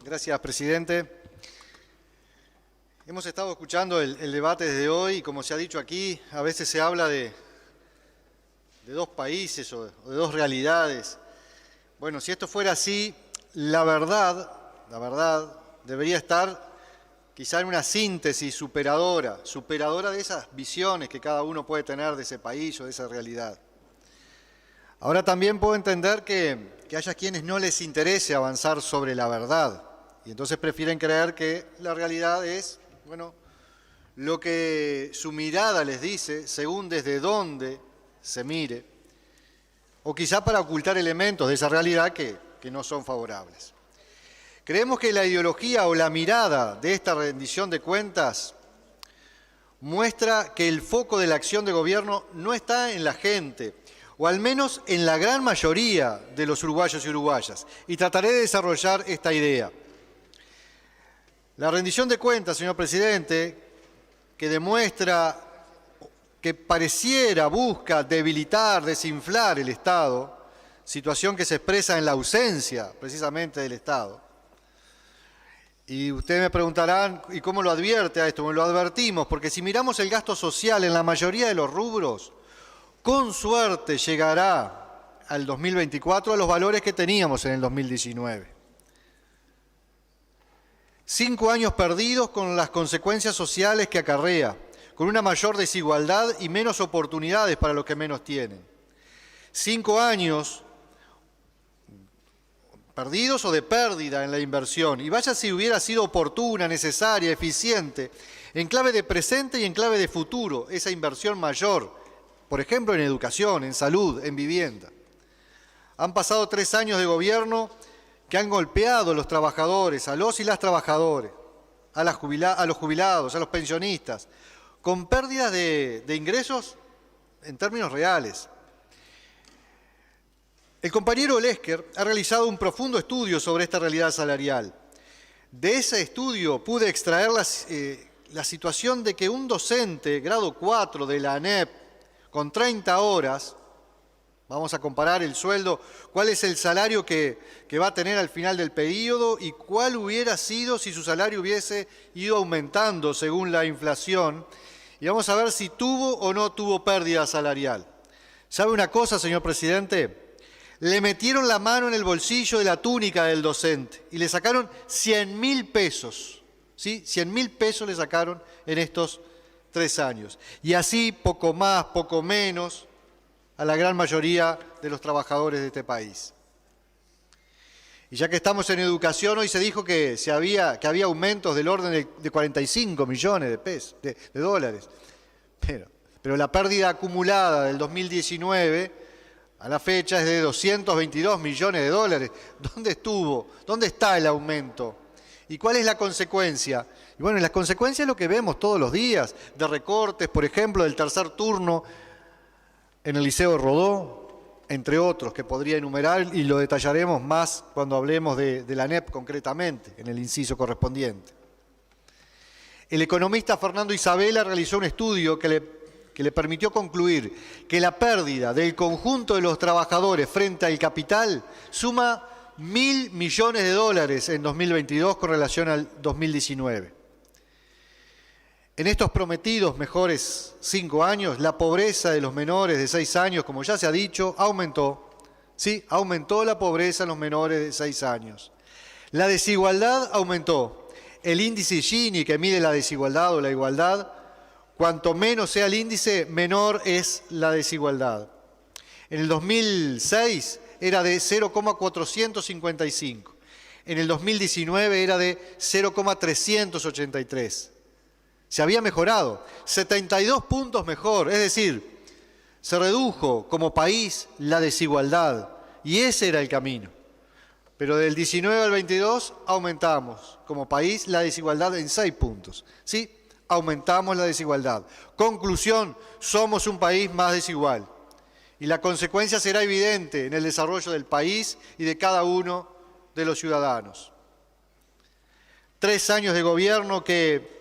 Gracias, presidente. Hemos estado escuchando el debate desde hoy y, como se ha dicho aquí, a veces se habla de dos países o de dos realidades. Bueno, si esto fuera así, la verdad debería estar quizá en una síntesis superadora de esas visiones que cada uno puede tener de ese país o de esa realidad. Ahora también puedo entender que haya quienes no les interese avanzar sobre la verdad y entonces prefieren creer que la realidad es, bueno, lo que su mirada les dice según desde dónde se mire, o quizá para ocultar elementos de esa realidad que no son favorables. Creemos que la ideología o la mirada de esta rendición de cuentas muestra que el foco de la acción de gobierno no está en la gente, o al menos en la gran mayoría de los uruguayos y uruguayas, y trataré de desarrollar esta idea. La rendición de cuentas, señor presidente, que demuestra que busca debilitar, desinflar el Estado, situación que se expresa en la ausencia precisamente del Estado. Y ustedes me preguntarán, ¿y cómo lo advierte a esto? Bueno, lo advertimos, porque si miramos el gasto social en la mayoría de los rubros, con suerte llegará al 2024 a los valores que teníamos en el 2019. 5 años perdidos con las consecuencias sociales que acarrea, con una mayor desigualdad y menos oportunidades para los que menos tienen. 5 años perdidos o de pérdida en la inversión, y vaya si hubiera sido oportuna, necesaria, eficiente, en clave de presente y en clave de futuro, esa inversión mayor, por ejemplo en educación, en salud, en vivienda. Han pasado 3 años de gobierno que han golpeado a los trabajadores, a los y las trabajadoras, a los jubilados, a los pensionistas, con pérdidas de ingresos en términos reales. El compañero Lesker ha realizado un profundo estudio sobre esta realidad salarial. De ese estudio pude extraer la situación de que un docente grado 4 de la ANEP con 30 horas, vamos a comparar el sueldo, cuál es el salario que va a tener al final del periodo y cuál hubiera sido si su salario hubiese ido aumentando según la inflación. Y vamos a ver si tuvo o no tuvo pérdida salarial. ¿Sabe una cosa, señor presidente? Le metieron la mano en el bolsillo de la túnica del docente y le sacaron 100.000 pesos. ¿Sí? 100.000 pesos le sacaron en estos 3 años. Y así, poco más, poco menos, a la gran mayoría de los trabajadores de este país. Y ya que estamos en educación, hoy se dijo que había aumentos del orden de 45 millones de dólares. Pero la pérdida acumulada del 2019 a la fecha es de 222 millones de dólares. ¿Dónde estuvo? ¿Dónde está el aumento? ¿Y cuál es la consecuencia? Y bueno, la consecuencia es lo que vemos todos los días, de recortes, por ejemplo, del tercer turno en el Liceo Rodó, entre otros, que podría enumerar y lo detallaremos más cuando hablemos de la ANEP concretamente, en el inciso correspondiente. El economista Fernando Isabela realizó un estudio que le permitió concluir que la pérdida del conjunto de los trabajadores frente al capital suma 1.000 millones de dólares en 2022 con relación al 2019. En estos prometidos mejores 5 años, la pobreza de los menores de 6 años, como ya se ha dicho, aumentó. Sí, aumentó la pobreza en los menores de 6 años. La desigualdad aumentó. El índice Gini, que mide la desigualdad o la igualdad, cuanto menos sea el índice, menor es la desigualdad. En el 2006 era de 0,455. En el 2019 era de 0,383. Se había mejorado, 72 puntos mejor, es decir, se redujo como país la desigualdad y ese era el camino. Pero del 19 al 22 aumentamos como país la desigualdad en 6 puntos. ¿Sí? Aumentamos la desigualdad. Conclusión, somos un país más desigual. Y la consecuencia será evidente en el desarrollo del país y de cada uno de los ciudadanos. 3 años de gobierno que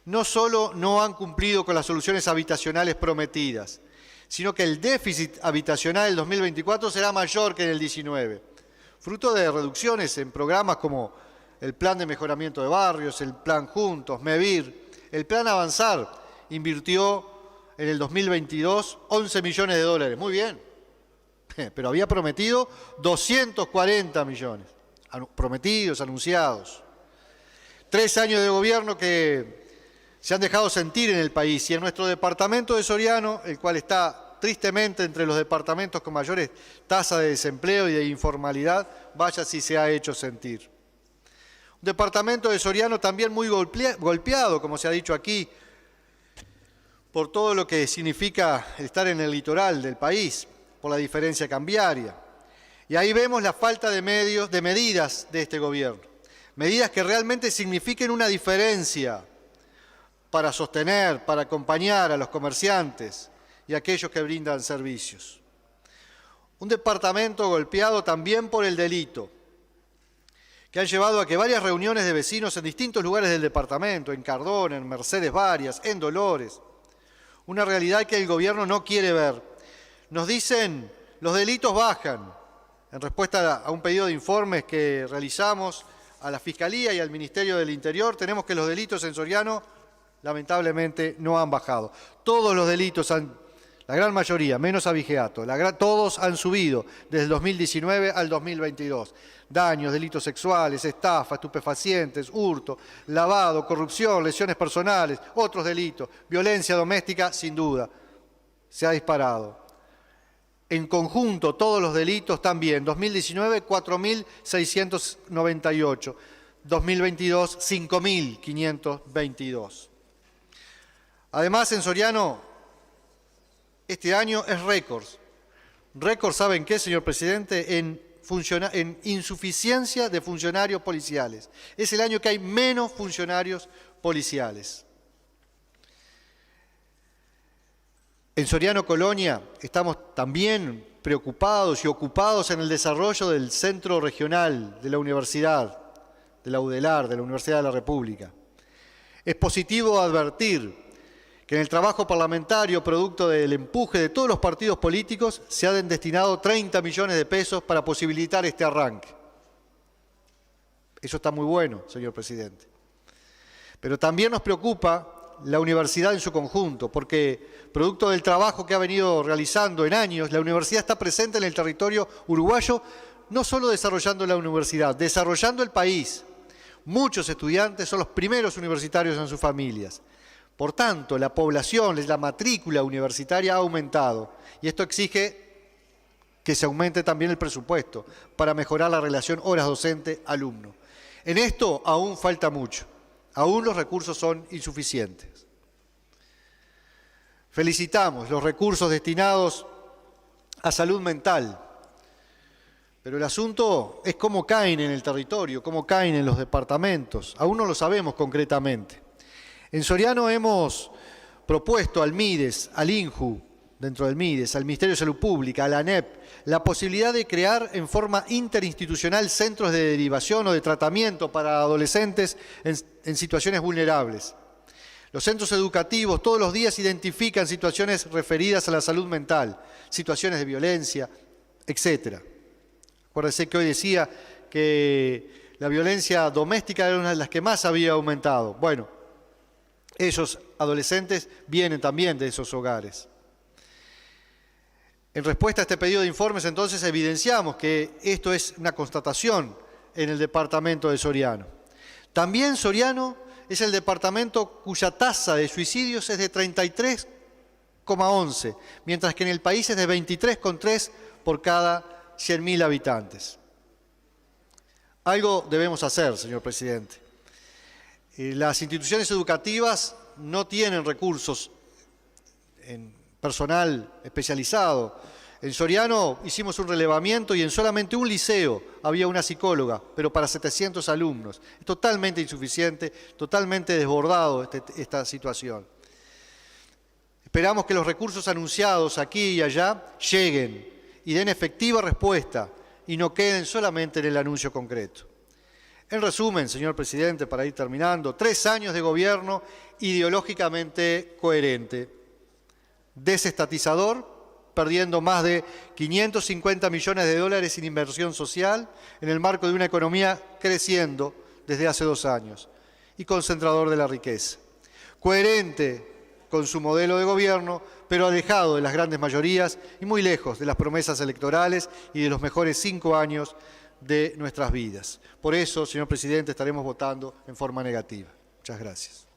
no solo no han cumplido con las soluciones habitacionales prometidas, sino que el déficit habitacional del 2024 será mayor que en el 19, fruto de reducciones en programas como el Plan de Mejoramiento de Barrios, el Plan Juntos, MEVIR, el Plan Avanzar invirtió en el 2022 11 millones de dólares. Muy bien, pero había prometido 240 millones, prometidos, anunciados. 3 años de gobierno que se han dejado sentir en el país, y en nuestro departamento de Soriano, el cual está tristemente entre los departamentos con mayores tasas de desempleo y de informalidad, vaya si se ha hecho sentir. Un departamento de Soriano también muy golpeado, como se ha dicho aquí, por todo lo que significa estar en el litoral del país, por la diferencia cambiaria. Y ahí vemos la falta de medidas de este gobierno. Medidas que realmente signifiquen una diferencia para sostener, para acompañar a los comerciantes y a aquellos que brindan servicios. Un departamento golpeado también por el delito, que han llevado a que varias reuniones de vecinos en distintos lugares del departamento, en Cardona, en Mercedes Varias, en Dolores, una realidad que el gobierno no quiere ver. Nos dicen, los delitos bajan. En respuesta a un pedido de informes que realizamos a la Fiscalía y al Ministerio del Interior, tenemos que los delitos en Soriano lamentablemente no han bajado. Todos los delitos, la gran mayoría, menos abigeato, todos han subido desde el 2019 al 2022. Daños, delitos sexuales, estafa, estupefacientes, hurto, lavado, corrupción, lesiones personales, otros delitos, violencia doméstica, sin duda, se ha disparado. En conjunto, todos los delitos también. 2019, 4.698. 2022, 5.522. Además, en Soriano, este año es récord. Récord, ¿saben qué, señor presidente? En insuficiencia de funcionarios policiales. Es el año que hay menos funcionarios policiales. En Soriano Colonia estamos también preocupados y ocupados en el desarrollo del centro regional de la universidad, de la UDELAR, de la Universidad de la República. Es positivo advertir que en el trabajo parlamentario, producto del empuje de todos los partidos políticos, se han destinado 30 millones de pesos para posibilitar este arranque. Eso está muy bueno, señor presidente. Pero también nos preocupa la universidad en su conjunto, porque producto del trabajo que ha venido realizando en años, la universidad está presente en el territorio uruguayo, no solo desarrollando la universidad, desarrollando el país. Muchos estudiantes son los primeros universitarios en sus familias. Por tanto, la población, la matrícula universitaria ha aumentado y esto exige que se aumente también el presupuesto para mejorar la relación horas docente-alumno. En esto aún falta mucho, aún los recursos son insuficientes. Felicitamos los recursos destinados a salud mental, pero el asunto es cómo caen en el territorio, cómo caen en los departamentos. Aún no lo sabemos concretamente. En Soriano hemos propuesto al MIDES, al INJU, dentro del MIDES, al Ministerio de Salud Pública, a la ANEP, la posibilidad de crear en forma interinstitucional centros de derivación o de tratamiento para adolescentes en situaciones vulnerables. Los centros educativos todos los días identifican situaciones referidas a la salud mental, situaciones de violencia, etc. Acuérdense que hoy decía que la violencia doméstica era una de las que más había aumentado. Bueno, esos adolescentes vienen también de esos hogares. En respuesta a este pedido de informes, entonces, evidenciamos que esto es una constatación en el departamento de Soriano. También Soriano es el departamento cuya tasa de suicidios es de 33,11, mientras que en el país es de 23,3 por cada 100.000 habitantes. Algo debemos hacer, señor presidente. Las instituciones educativas no tienen recursos en personal especializado. En Soriano hicimos un relevamiento y en solamente un liceo había una psicóloga, pero para 700 alumnos. Es totalmente insuficiente, totalmente desbordado esta situación. Esperamos que los recursos anunciados aquí y allá lleguen y den efectiva respuesta y no queden solamente en el anuncio concreto. En resumen, señor presidente, para ir terminando, 3 años de gobierno ideológicamente coherente, desestatizador, perdiendo más de 550 millones de dólares en inversión social en el marco de una economía creciendo, desde hace 2 años y concentrador de la riqueza. Coherente con su modelo de gobierno, pero alejado de las grandes mayorías y muy lejos de las promesas electorales y de los mejores 5 años de nuestras vidas. Por eso, señor presidente, estaremos votando en forma negativa. Muchas gracias.